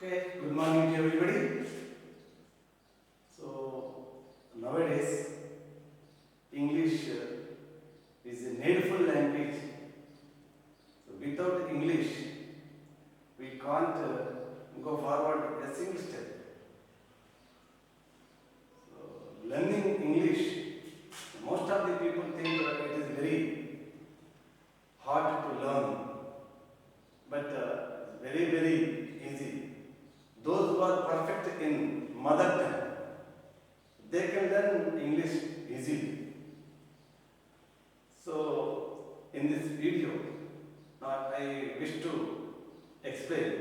Okay, good morning to everybody. So nowadays English is a needful language. So without English we can't go forward a single step. So learning English, most of the people think that it is very hard to learn, but very easy. Those who are perfect in mother tongue, they can learn English easily. So, in this video, I wish to explain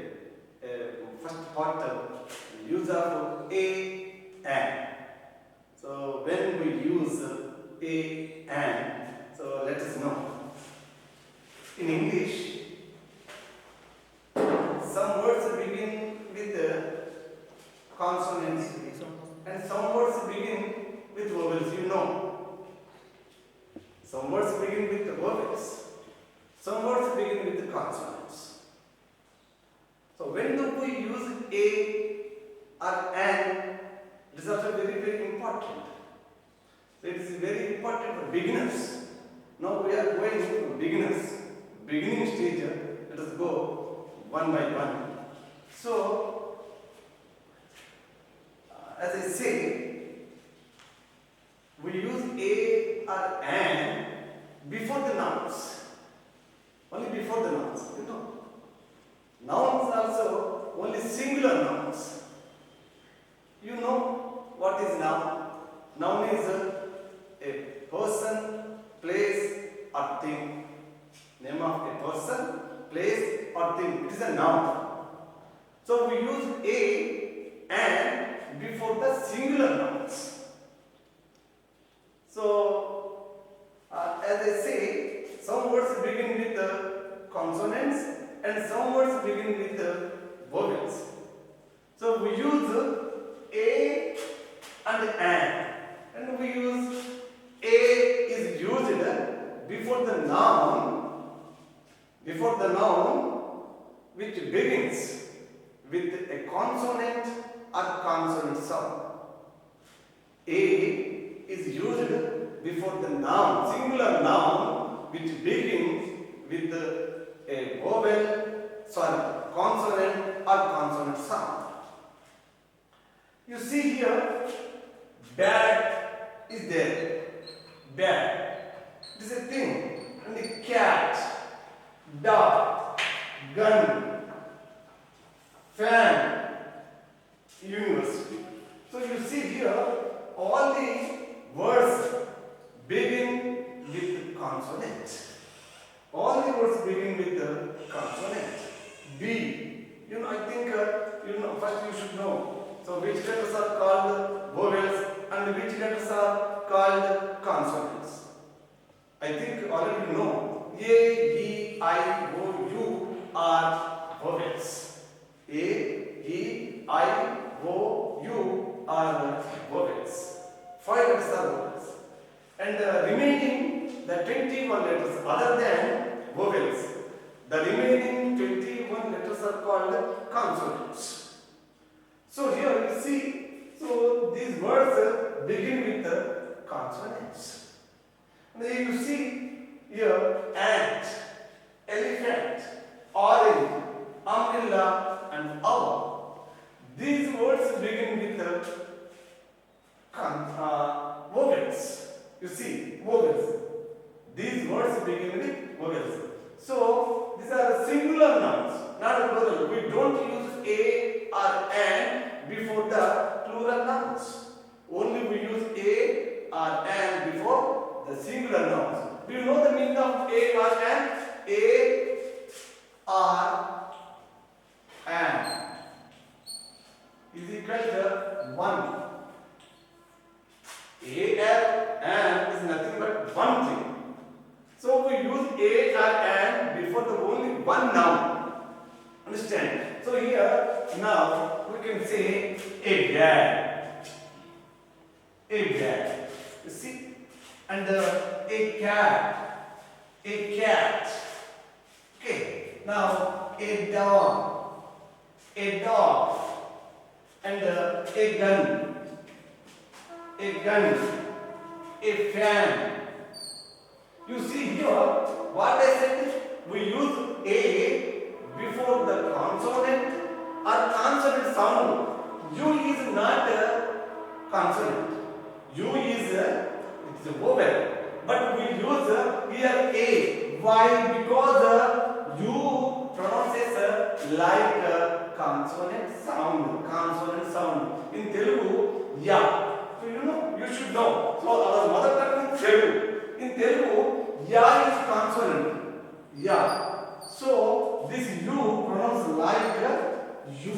first part of use of a and. So, when we use a and, so let us know. In English, some words begin with consonants and some words begin with vowels, you know. Some words begin with vowels, some words begin with consonants. So when do we use a or an, it is also very important. So it is very important for beginners. Now we are going to beginners, beginning stage. Let us go one by one. So, as I say, we use a or an before the nouns. Only before the nouns, you know. Nouns also only singular nouns. You know what is noun? Noun is a person, place or thing. Name of a person, place or thing. It is a noun. So we use a and before the singular nouns. So as I say, some words begin with consonants and some words begin with vowels. So we use a and an, and we use a is used before the noun which begins with a consonant or consonant sound. A is used before the noun, singular noun, which begins with a consonant or consonant sound. You see here, bad is there. Bad. It is a thing. And the cat, dog, gun, fan, university. So you see here, all the words begin with consonant. All the words begin with the consonant. B. You know, I think, first you should know. So which letters are called vowels and which letters are called consonants. I think already you know. A, E, I, O, U are vowels. A, E, I, O, U are vowels. 5 letters are vowels. And remaining the 21 letters other than vowels, the remaining 21 letters are called consonants. So here you see, so these words begin with the consonants. And then you see here ant, elephant, orange, umbrella and owl. These words begin with the vowels. You see, vowels. These words begin with vowels. So these are singular nouns, not a plural. We don't use a or an before the plural nouns. Only we use a or an before the singular nouns. Do you know the meaning of a or an? A or an is equal to 1. A or an is nothing but one thing. So we use a or an before the only one noun. Understand? So here now we can say a dad. A dad. You see? And a cat. A cat. Okay. Now a dog. a dog, and a gun, a fan. You see here, what I said, we use a before the consonant or consonant sound. U is not a consonant. U is it's a vowel, but we use here a. Why? Because U pronounces like consonant sound. Consonant sound. In Telugu, ya. So you know, you should know. So our mother tongue is Telugu. In Telugu, ya is consonant. Ya. So this U pronounced like U.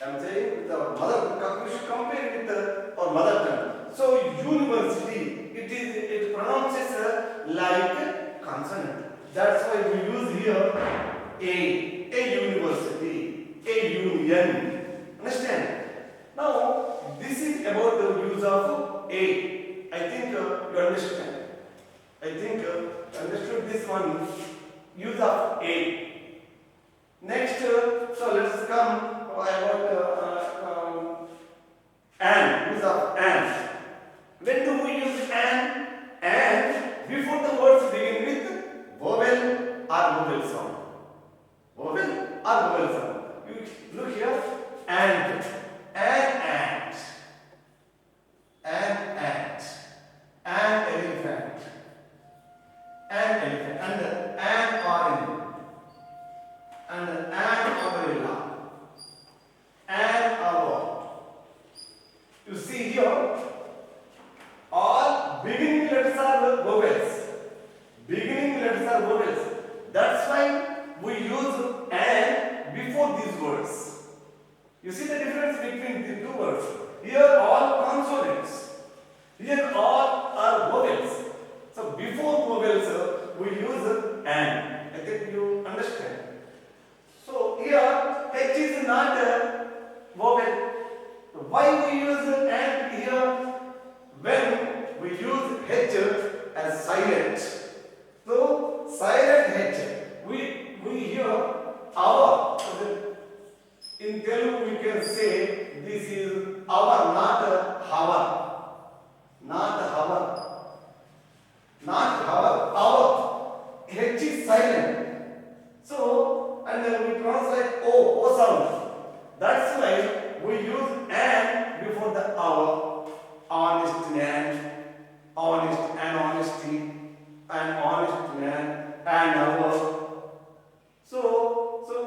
I am saying with our mother tongue, we should compare it with our mother tongue. So university, it pronounces like consonant. That's why we use here a university, a union. Understand? Now this is about the use of a. I think you understand. I think you understood this one. Use of a. Next, so let's come about and. Use of and. When do we use and? And before the words begin with vowel or vowel sound. Vowel or vowel sound. You look here. And ant. An ant. An elephant. An elephant. And an orange. And an umbrella. An hour. You see here, all beginning letters are vowels. Beginning letters are vowels. That's why we use an before these words. You see the difference between the two words. Here all consonants. Here all are vowels. So before vowels we use an. I think you understand. So here H is not a vowel. Why we use and here? When we use H as silent. So silent H. We hear our. In Telugu we can say this is our, not our. Not our. Not our. Our. H is silent. So, and we pronounce like O sound. That's why we use an before the our. Honest man, honest and honesty, an honest man, and our. So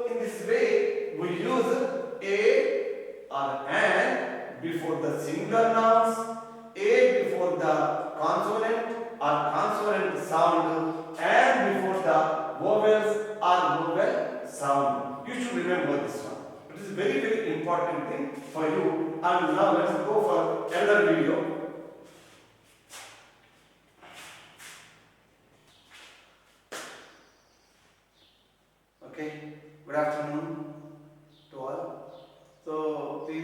in this way we use a or an before the singular nouns, a before the consonant or consonant sound, and before the vowels or vowel sound. You should remember this one. It is very, very important thing for you. And now let's go for another video. Okay. Good afternoon to all. So in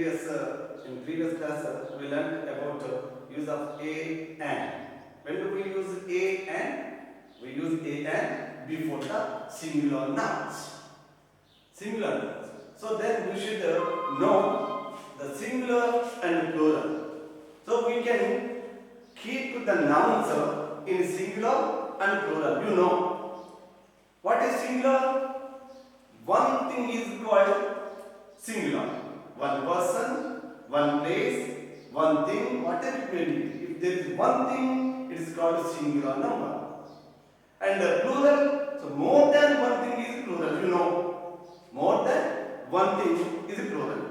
previous class we learned about use of a and. When do we use a and? We use a and before the singular nouns. Singular nouns. So then we should know the singular and plural. So we can keep the nouns in singular and plural. You know what is singular? One thing is called singular. One person, one place, one thing, whatever it may be. If there is one thing, it is called singular number. And plural, so more than one thing is plural. You know, more than one thing is plural.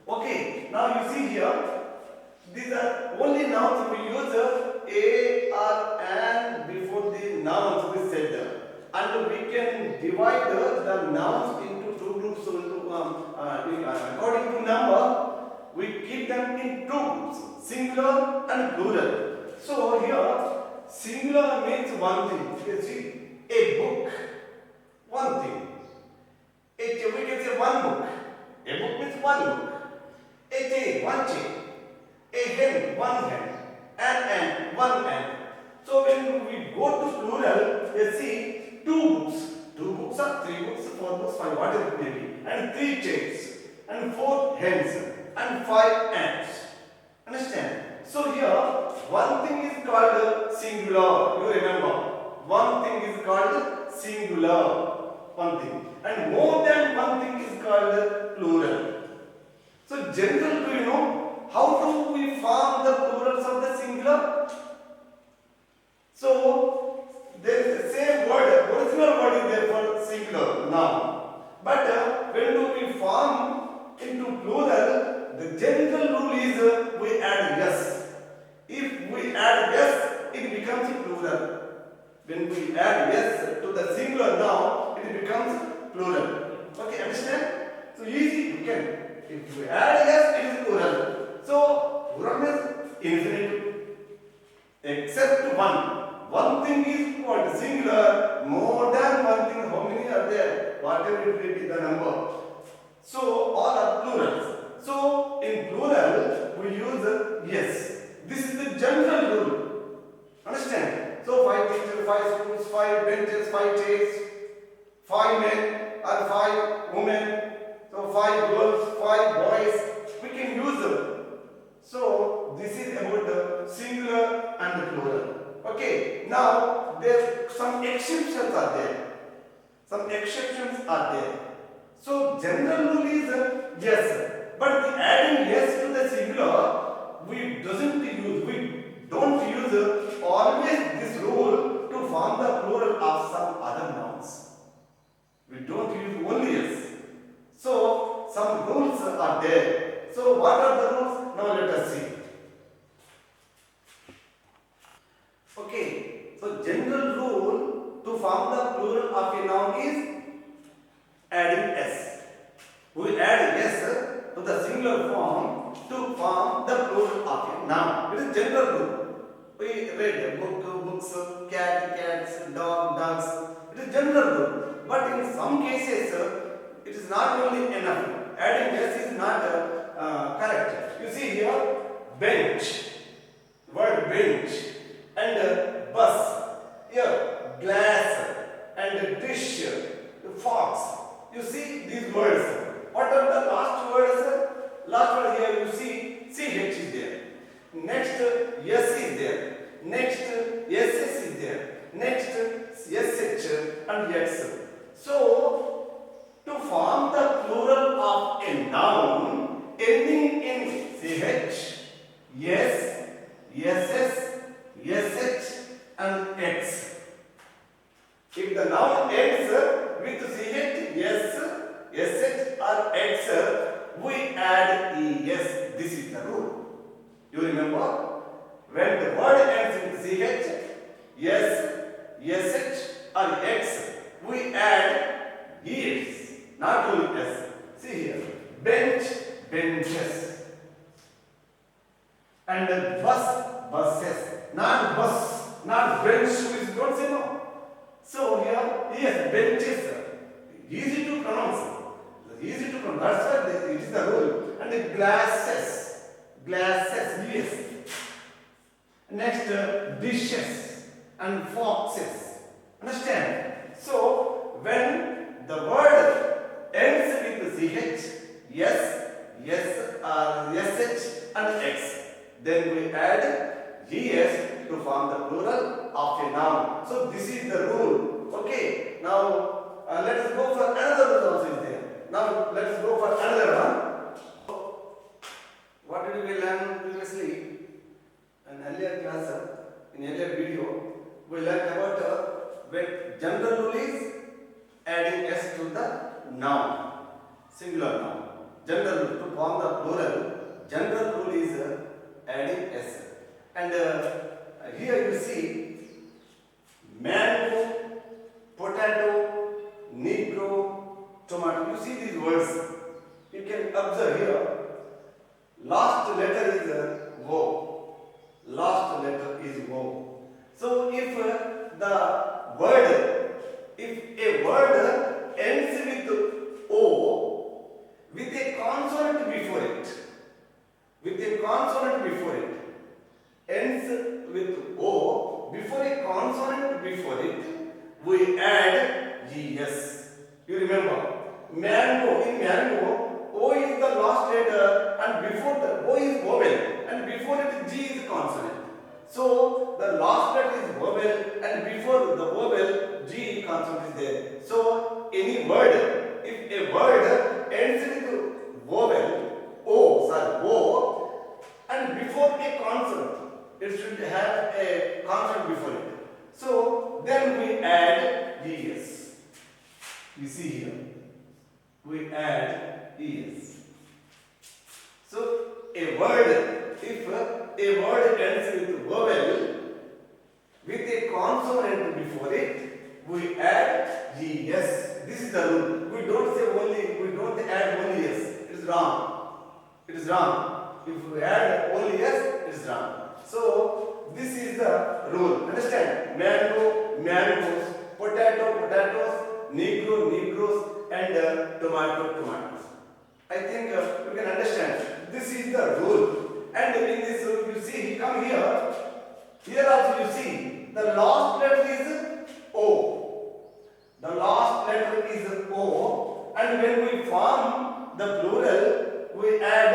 Okay, now you see here, these are only nouns we use a or an before the nouns we said. And we can divide the nouns into two groups. According to number, we keep them in two groups, singular and plural. So here, singular means one thing. You see, a book, one thing. We can say one book. A book means one book. A chain, one chain. A hen, one hen. An ant, one ant. So when we go to plural, you see two books. 2 books or 3 books, 4 books, 5, whatever it may be, and 3 chairs, and 4 hens, and 5 ants. Understand? So here, one thing is called singular. You remember, one thing is called singular. One thing, and more than one thing is called plural. So, general, do you know how do we form the plurals of the singular? So, there is the same word, original word is there for singular noun. But when do we form into plural? The general rule is we add yes. If we add yes, it becomes plural. When we add yes to the singular noun, it becomes plural. Okay, understand? So easy, you can. If we add yes, it is plural. So plural means infinitive. Except one. One thing is called singular. More than one thing, how many are there? Whatever it may be the number. So all are plurals. So in plural, we use yes. This is the general rule. Understand? So 5 teachers, 5 schools, 5 benches, 5 chairs, 5 men or 5 women. So 5 girls, 5 boys. We can use them. So this is about the singular and the plural. Okay. Now there some exceptions are there. Some exceptions are there. So general rule is yes. But the adding yes to the singular, we don't use always this rule to form the plural of some other nouns. We don't use only yes. So some rules are there. So what are the rules? Now let us see. Okay. So general rule to form the plural of a noun is adding s. We add s to the singular form to form the plural of a noun. It is general rule. We read book, books, cat, cats, dog, dogs. It is general rule. But in some cases, it is not only enough. Adding s is not correct. You see here, bench, word bench, and bus, here, glass, and dish, fox. You see these words. What are the last words? Last word here you see CH is there. Next S is there. Next SS is there. Next SH and X. So to form the plural of a noun ending in CH, S, SS, SH and X. If the noun ends with CH, S, SH or X, we add ES. This is the rule. You remember? When the word ends with CH, S, SH or X, we add ES. Not only S. See here. Bench, benches. And bus, buses. Not bus, not bench. Don't say no. So here, yes, benches. Easy to pronounce. Easy to pronounce. That's why it is the rule. And the glasses. Glasses, yes. Next, dishes and foxes. Understand? So, when the word ends with CH, yes, SH and X, then we add ES to form the plural of a noun. So, this is the rule. Okay. Now, let us go for another rule also is there. Now, let us go for another one. What did we learn previously? In earlier class, in earlier video, we learned about when general rule is adding s to the noun, singular noun. General rule to form the plural. General rule is adding s. And here you see mango, potato, negro, tomato. You see these words. You can observe here. Last letter is O. Last letter is O. So if a word ends with O with a consonant before it, ends with O before a consonant before it, we add ES. Mango, in mango, O is the last letter and before the O is vowel and before it G is consonant. So the last letter is vowel and before the vowel G consonant is there. So any word, if a word ends with vowel O and before a consonant, it should have a consonant before it. So then we add es. You see here, we add es. So a word, if a word ends with vowel with a consonant before it, we add es. This is the rule. We don't add only s. It is wrong. It is wrong. If we add only s, it is wrong. So this is the rule. Understand? Mango, mangoes, potato, potatoes, negro, negros, and tomato, tomatoes. I think you can understand. This is the rule. And in this rule, you see, come here. Here also you see, the last letter is O. The last letter is O. And when we form the plural, we add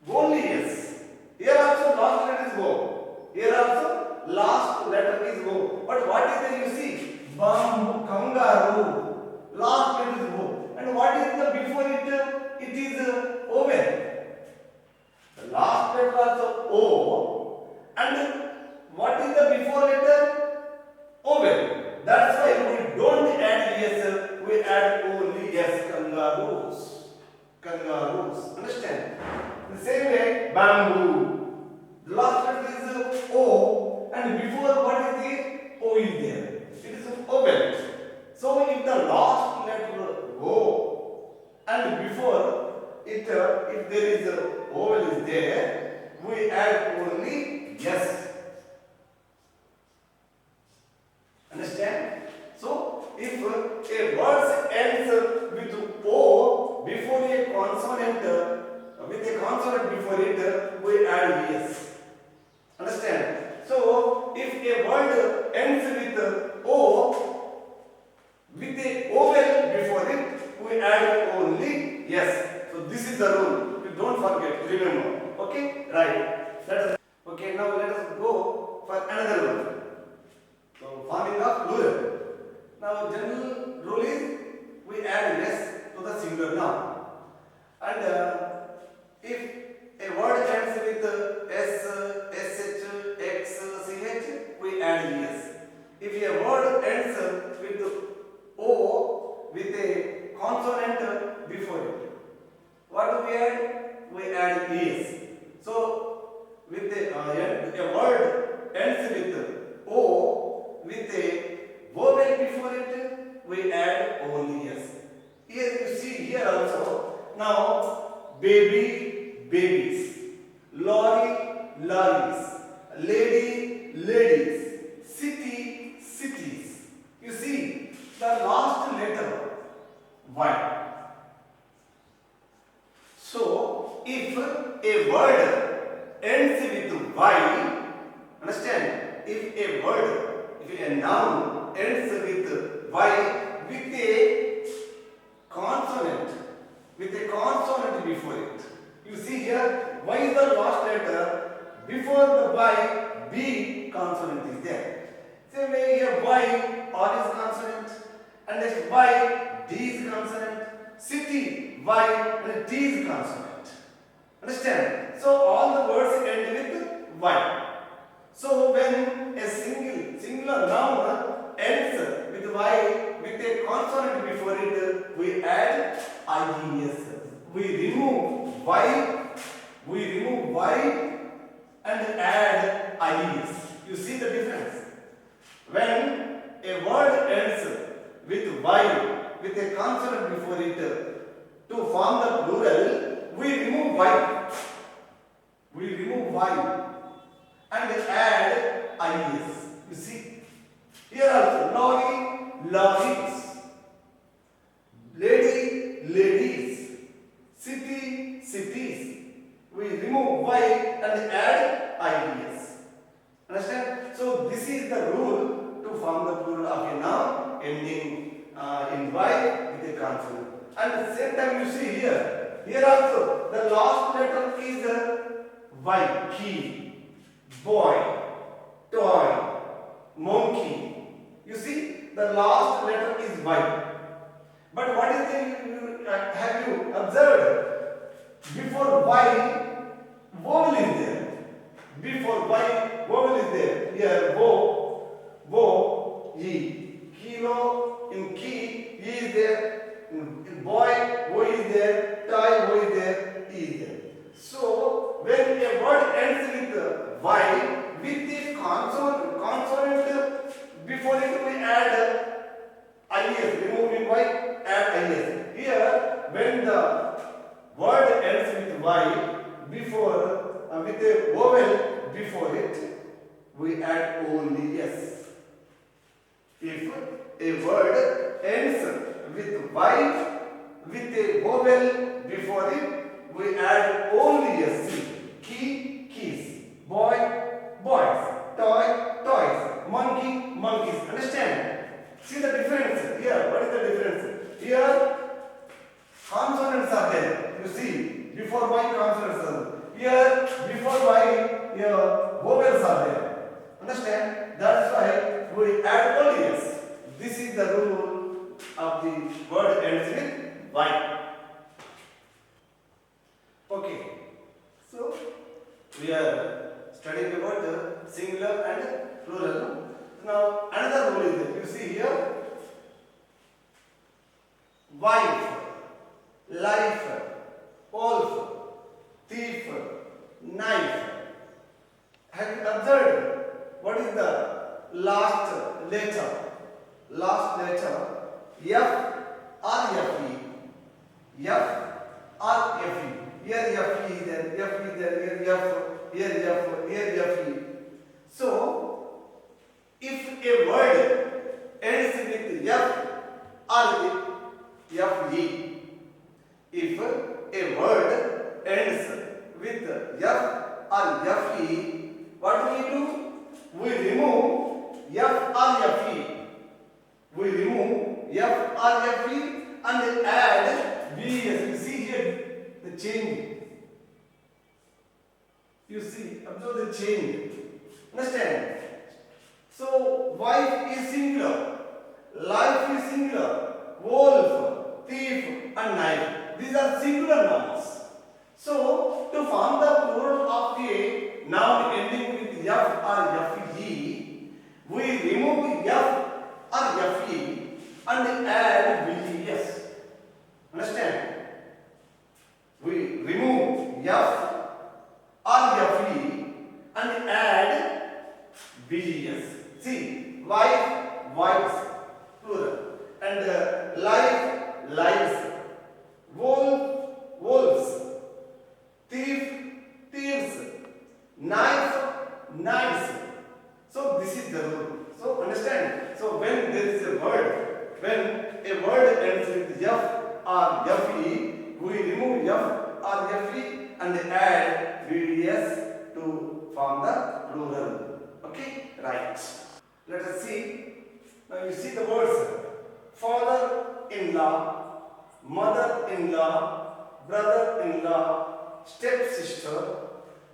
only s. Here also last letter is O. Here also last letter is O. But what is there you see? Bamboo, kangaroo. Last letter is O. And what is the before it? It is vowel. The last letter also O. And what is the before letter? Vowel. That's why we don't add es. We add only s. Kangaroos. Kangaroos. Understand? The same way, bamboo. The last letter is O, and before what is there? O is there. It is vowel. So if the last letter O and before it, if there is a vowel is there, we add only yes. Understand? So if a word ends with O before a consonant. With a consonant before it, we add es. Understand? So, if a word ends with O, with a vowel before it, we add only yes. So, this is the rule. You don't forget, remember. Okay? Right. Okay, now let us go for another rule. So, forming of plural. Now, general rule is we add yes to the singular noun. And if a word ends with s, sh, x, ch, we add es. If a word ends with o with a consonant before it, what do we add? We add es. So, with a word ends with o with a vowel before it, we add only es. Here you see here also. Now, baby, babies, lorry, lorries, lady, ladies, city, cities. You see the last letter Y. So if a word ends with Y, understand? If a noun ends with Y with a consonant before it. You see here, Y is the last letter. Before the Y, B consonant is there. Same way here, Y, R is consonant. And next Y, D is consonant. City, Y, and D is consonant. Understand? So all the words end with Y. So when a singular noun ends with Y with a consonant before it, we add IES. We remove Y and add IES. You see the difference? When a word ends with Y with a consonant before it, to form the plural, we remove Y. And add IES. You see? Here also, lorry, lorries, lady, ladies, city, cities. We remove Y and add IES. Understand? So this is the rule to form the plural of a noun ending in Y with consonant. And at the same time you see here, here also the last letter is Y, key, boy, toy, monkey. You see the last letter is Y. But what is the, have you observed? Before Y, vowel is there. Before Y, vowel is there. Here, ye. Kilo, in key, ye is there. In boy, wo is there. Toy, wo is there. E is there. So, when a word ends with Y, with the consonant before it we add IS, removing Y, add IS. Here, when the word ends with Y, before with a vowel before it, we add only S. If a word ends with Y, with a vowel before it, we add only S. Key, keys. Boy, boys. Toy, toys. Monkey, monkeys. Understand? See the difference here. What is the difference? Here, consonants are there. You see, before Y consonants are there. Here, before Y, here vowels are there. Understand? That's why we add only S. This is the rule of the word ends with Y. Okay. So, we are studying about the singular and plural. Now, another rule is there. You see here, wife, life, wolf, thief, knife. Have you observed what is the last letter? Last letter, F or Fe. F or Fe. Here F is there, F is there, here F, here Fe. So, if a word ends with F or Fe, if a word ends with F or Fe, what do we do? We remove F or Fe. We remove F or Fe and add VS. You see here the change. You see, observe the change. Understand? So, wife is singular, life is singular, wolf, thief and knife. These are singular nouns. So, to form the plural of a noun ending with F or Fe, we remove F or Fe and add VS. Understand? We remove F or Fe and add VS. See, wife, wives, plural, and life, lives, wolf, wolves, thief, thieves, knife, knives. So this is the rule. So understand. So when there is a word, when a word ends with F or Fe, we remove F or Fe and add VS to form the plural. Okay, right. Let us see. Now you see the words father-in-law, mother-in-law, brother-in-law, stepsister.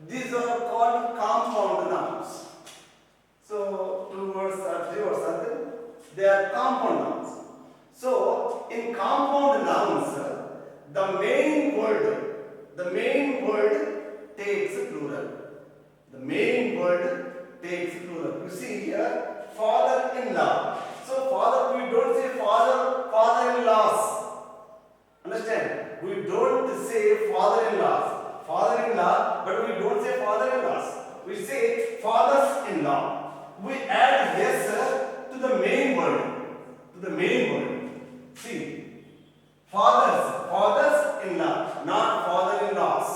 These are called compound nouns. So, two words or three words are there. They are compound nouns. So, in compound nouns, the main word takes plural. The main word takes plural. You see here, father-in-law. So, father, we don't say father-in-laws. Understand? We don't say father-in-laws. Father-in-law, but we don't say father-in-laws. We say fathers-in-law. We add yes to the main word. See, fathers-in-law, not father-in-laws.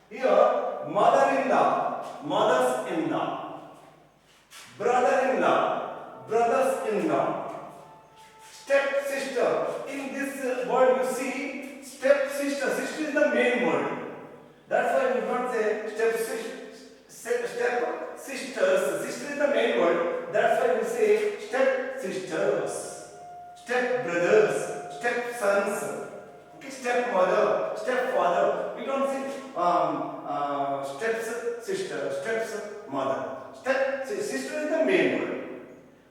Here, mother-in-law, mothers-in-law, brother-in-law, brothers-in-law, step-sister. In this word you see step-sister. Sister is the main word. That's why we don't say step-sisters. Sister is the main word. That's why we say step-sisters. stepsons. Okay, stepmother, stepfather. We don't say steps sister, steps mother. Step sister is the main word.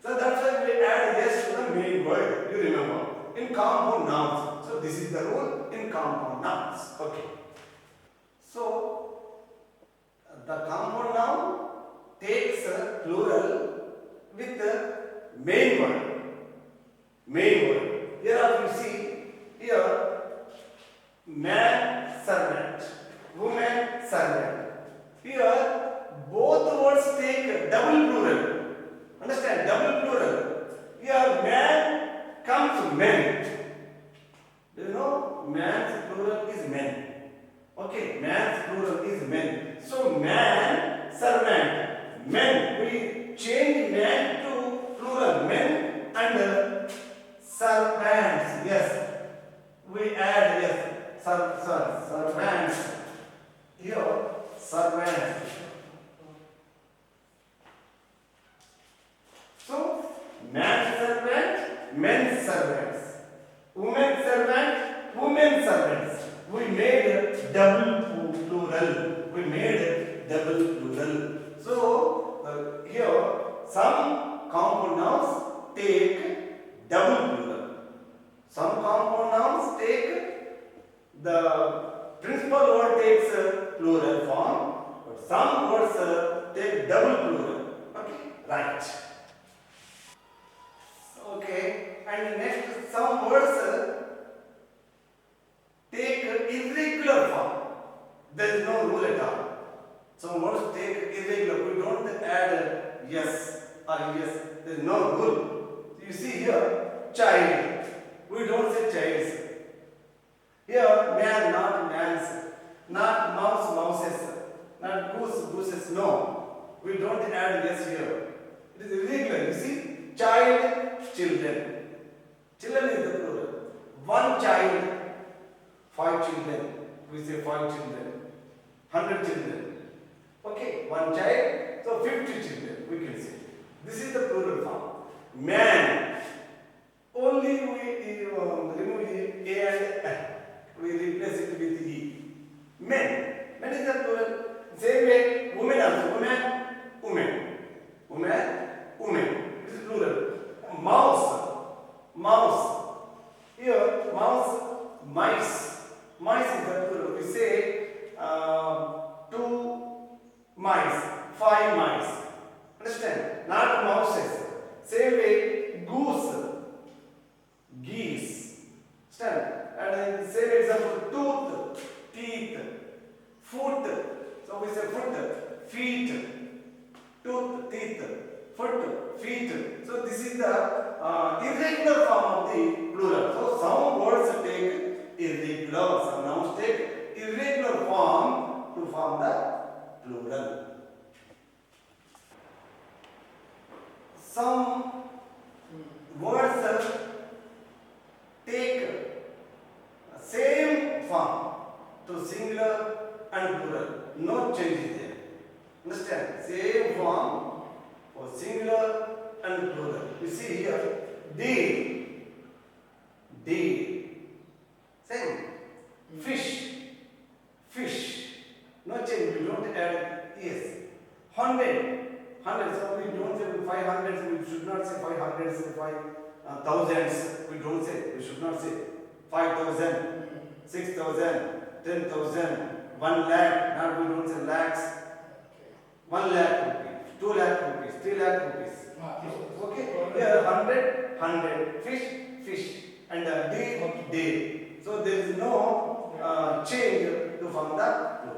So that's why we add yes to the main word. You remember in compound nouns. So this is the rule in compound nouns. Okay. So the compound noun takes a plural with the main word. Main word. Here you see here man servant, woman servant. Here both words take double plural. Understand? Double plural. Here man comes men. Do you know? Man's plural is men. Okay, man's plural is men. So man, servant, men. We change man to plural, men and servants. Yes. We add yes, servants. Here, servants. So, man servant, men servants. Women servant, women servants. We made double plural. We made double plural. So, here some compound nouns take double plural. Some compound nouns take the principal word takes plural form, but some words take double plural. Okay, right. Okay, and next some words take irregular form. There is no rule at all. Some words take irregular. We don't add yes or yes. There is no rule. You see here, child. We don't say childs. Here, man, not mans, not mouse, mouses, not goose, gooses. No, we don't add yes here. It is irregular. You see, child, children. Children is the plural. One child, 5 children. We say 5 children. 100 children. Okay, one child, so 50 children. We can say. This is the plural form. Man. Only we remove A and F. We replace it with E. Men. Men is the plural. Same way, women also. Woman, women. Woman, women. It is plural. Mouse. Mouse. Here, mouse, mice. Mice is the plural. We say 2 mice, 5 mice. Understand? Not mouses. Same way, goose. Geese. Stand. And in the same example, tooth, teeth, foot. So we say foot, feet, tooth, teeth, foot, feet. So this is the irregular form of the plural. So some words take irregular, some nouns take irregular form to form the plural. Some words take same form to singular and plural. No change there. Understand? Same form for singular and plural. You see here, deer, deer. Same. Fish, fish. No change. We don't add yes. 100, 100. So we don't say 500. We should not say 500. Say 5,000s. We don't say. We should not say 5,000, 6,000, 10,000, 1 lakh. Now we don't say lakhs. 1 lakh rupees, 2 lakh rupees, 3 lakh rupees. Okay. Here 100, 100. Fish, fish. And deer, deer. So there is no change to form the plural.